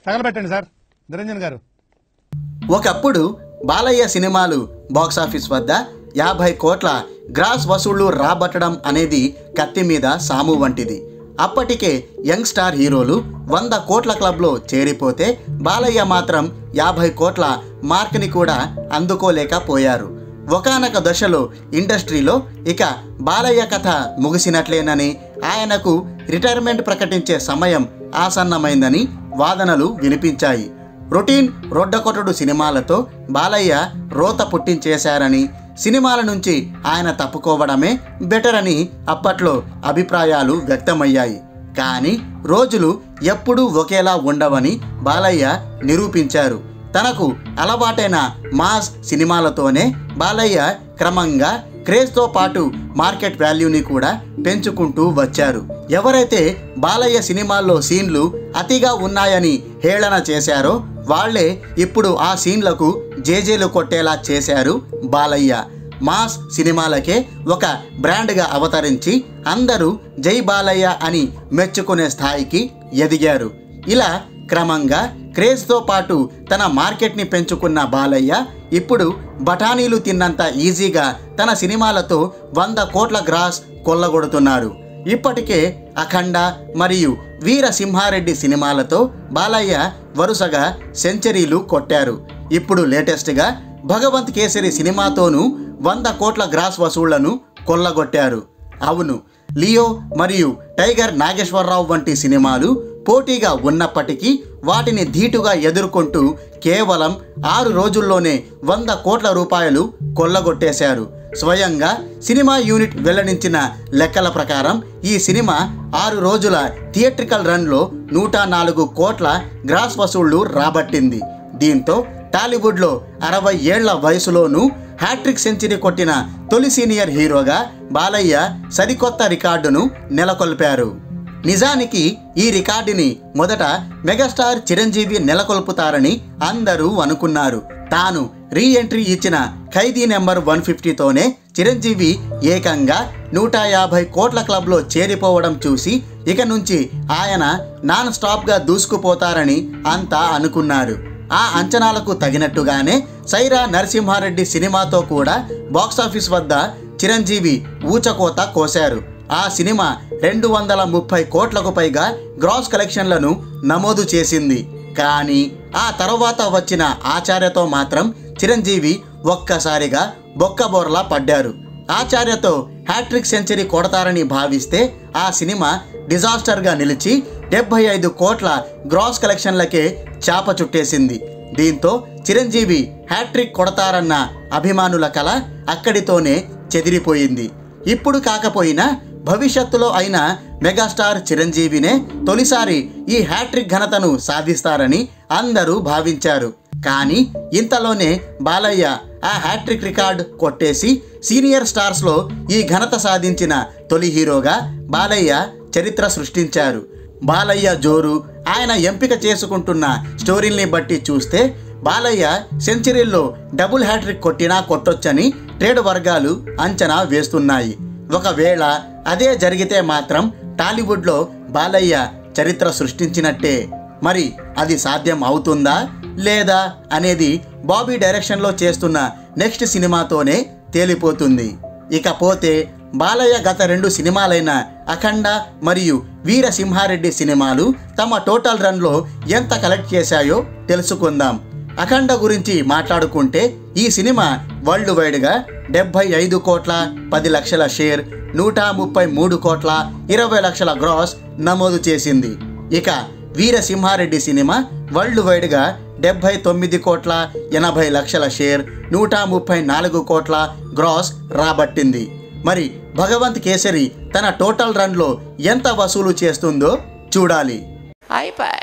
తగలబెట్టండి sir Niranjan గారు. ఒకప్పుడు బాలయ్య సినిమాలు బాక్సాఫీస్ వద్ద 50 కోట్ల గ్రాస్ వసూళ్లు రాబట్టడం అనేది కత్తి మీద సాము వంటిది. అప్పటికే యంగ్ స్టార్ హీరోలు 100 కోట్ల క్లబ్లో చేరిపోతే బాలయ్య మాత్రం 50 కోట్ల మార్క్ని కూడా అందుకోలేకపోయారు. ఒకానొక దశలో ఇండస్ట్రీలో ఇక బాలయ్య కథ ముగిసినట్లేనని, ఆయనకు రిటైర్మెంట్ ప్రకటించే సమయం ఆసన్నమైందని వాదనలు వినిపించాయి. రొటీన్ రొడ్డకొట్టుడు సినిమాలతో బాలయ్య రోత పుట్టించేశారని, సినిమాల నుంచి ఆయన తప్పుకోవడమే బెటర్ అని అప్పట్లో అభిప్రాయాలు వ్యక్తమయ్యాయి. కానీ రోజులు ఎప్పుడూ ఒకేలా ఉండవని బాలయ్య నిరూపించారు. తనకు అలవాటైన మాస్ సినిమాలతోనే బాలయ్య క్రమంగా క్రేజ్తో పాటు మార్కెట్ వాల్యూని కూడా పెంచుకుంటూ వచ్చారు. ఎవరైతే బాలయ్య సినిమాల్లో సీన్లు అతిగా ఉన్నాయని హేళన చేశారో వాళ్లే ఇప్పుడు ఆ సీన్లకు జేజేలు కొట్టేలా చేశారు బాలయ్య. మాస్ సినిమాలకే ఒక బ్రాండ్గా అవతరించి అందరూ జై బాలయ్య అని మెచ్చుకునే స్థాయికి ఎదిగారు. ఇలా క్రమంగా క్రేజ్తో పాటు తన మార్కెట్ని పెంచుకున్న బాలయ్య ఇప్పుడు బఠానీలు తిన్నంత ఈజీగా తన సినిమాలతో 100 కోట్ల గ్రాస్ కొల్లగొడుతున్నారు. ఇప్పటికే అఖండ మరియు వీరసింహారెడ్డి సినిమాలతో బాలయ్య వరుసగా సెంచరీలు కొట్టారు. ఇప్పుడు లేటెస్ట్గా భగవంత్ కేసరి సినిమాతోనూ 100 కోట్ల గ్రాస్ వసూళ్లను కొల్లగొట్టారు. అవును, లియో మరియు టైగర్ నాగేశ్వరరావు వంటి సినిమాలు పోటీగా ఉన్నప్పటికీ వాటిని ధీటుగా ఎదుర్కొంటూ కేవలం 6 రోజుల్లోనే 100 కోట్ల రూపాయలు కొల్లగొట్టేశారు. స్వయంగా సినిమా యూనిట్ వెల్లడించిన లెక్కల ప్రకారం ఈ సినిమా 6 రోజుల థియేట్రికల్ రన్లో 104 కోట్ల గ్రాస్ వసూళ్లు రాబట్టింది. దీంతో టాలీవుడ్లో 60 ఏళ్ల వయసులోనూ హ్యాట్రిక్ సెంచరీ కొట్టిన తొలి సీనియర్ హీరోగా బాలయ్య సరికొత్త రికార్డును నెలకొల్పారు. నిజానికి ఈ రికార్డుని మొదట మెగాస్టార్ చిరంజీవి నెలకొల్పుతారని అందరూ అనుకున్నారు. తాను రీ ఎంట్రీ ఇచ్చిన ఖైదీ నెంబర్ 150తోనే చిరంజీవి ఏకంగా 150 కోట్ల క్లబ్లో చేరిపోవడం చూసి ఇక నుంచి ఆయన నాన్ స్టాప్గా దూసుకుపోతారని అంతా అనుకున్నారు. ఆ అంచనాలకు తగినట్టుగానే సైరా నరసింహారెడ్డి సినిమాతో కూడా బాక్సాఫీస్ వద్ద చిరంజీవి ఊచకోత కోశారు. ఆ సినిమా 230 కోట్లకు పైగా గ్రాస్ కలెక్షన్లను నమోదు చేసింది. కానీ ఆ తర్వాత వచ్చిన ఆచార్యతో మాత్రం చిరంజీవి ఒక్కసారిగా బొక్కబోర్లా పడ్డారు. ఆచార్యతో హ్యాట్రిక్ సెంచరీ కొడతారని భావిస్తే ఆ సినిమా డిజాస్టర్గా నిలిచి 75 కోట్ల గ్రాస్ కలెక్షన్లకే చాప చుట్టేసింది. దీంతో చిరంజీవి హ్యాట్రిక్ కొడతారన్న అభిమానుల కల అక్కడితోనే చెదిరిపోయింది. ఇప్పుడు కాకపోయినా భవిష్యత్తులో అయినా మెగాస్టార్ చిరంజీవినే తొలిసారి ఈ హ్యాట్రిక్ ఘనతను సాధిస్తారని అందరూ భావించారు. కానీ ఇంతలోనే బాలయ్య ఆ హ్యాట్రిక్ రికార్డ్ కొట్టేసి సీనియర్ స్టార్స్లో ఈ ఘనత సాధించిన తొలి హీరోగా బాలయ్య చరిత్ర సృష్టించారు. బాలయ్య జోరు, ఆయన ఎంపిక చేసుకుంటున్న స్టోరీల్ని బట్టి చూస్తే బాలయ్య సెంచరీల్లో డబుల్ హ్యాట్రిక్ కొట్టినా కొట్టొచ్చని ట్రేడ్ వర్గాలు అంచనా వేస్తున్నాయి. ఒకవేళ అదే జరిగితే మాత్రం టాలీవుడ్లో బాలయ్య చరిత్ర సృష్టించినట్టే. మరి అది సాధ్యం అవుతుందా లేదా అనేది బాబీ డైరెక్షన్లో చేస్తున్న నెక్స్ట్ సినిమాతోనే తేలిపోతుంది. ఇకపోతే బాలయ్య గత 2 సినిమాలైన అఖండ మరియు వీరసింహారెడ్డి సినిమాలు తమ టోటల్ రన్లో ఎంత కలెక్ట్ చేశాయో తెలుసుకుందాం. అఖండ గురించి మాట్లాడుకుంటే ఈ సినిమా వరల్డ్ వైడ్గా 75 కోట్ల 10 లక్షల షేర్, 133 కోట్ల 20 లక్షల గ్రాస్ నమోదు చేసింది. ఇక వీరసింహారెడ్డి సినిమా వరల్డ్ వైడ్గా 79 కోట్ల 80 లక్షల షేర్, 134 కోట్ల గ్రాస్ రాబట్టింది. మరి భగవంత్ కేసరి తన టోటల్ రన్లో ఎంత వసూలు చేస్తుందో చూడాలి. అయిపోయి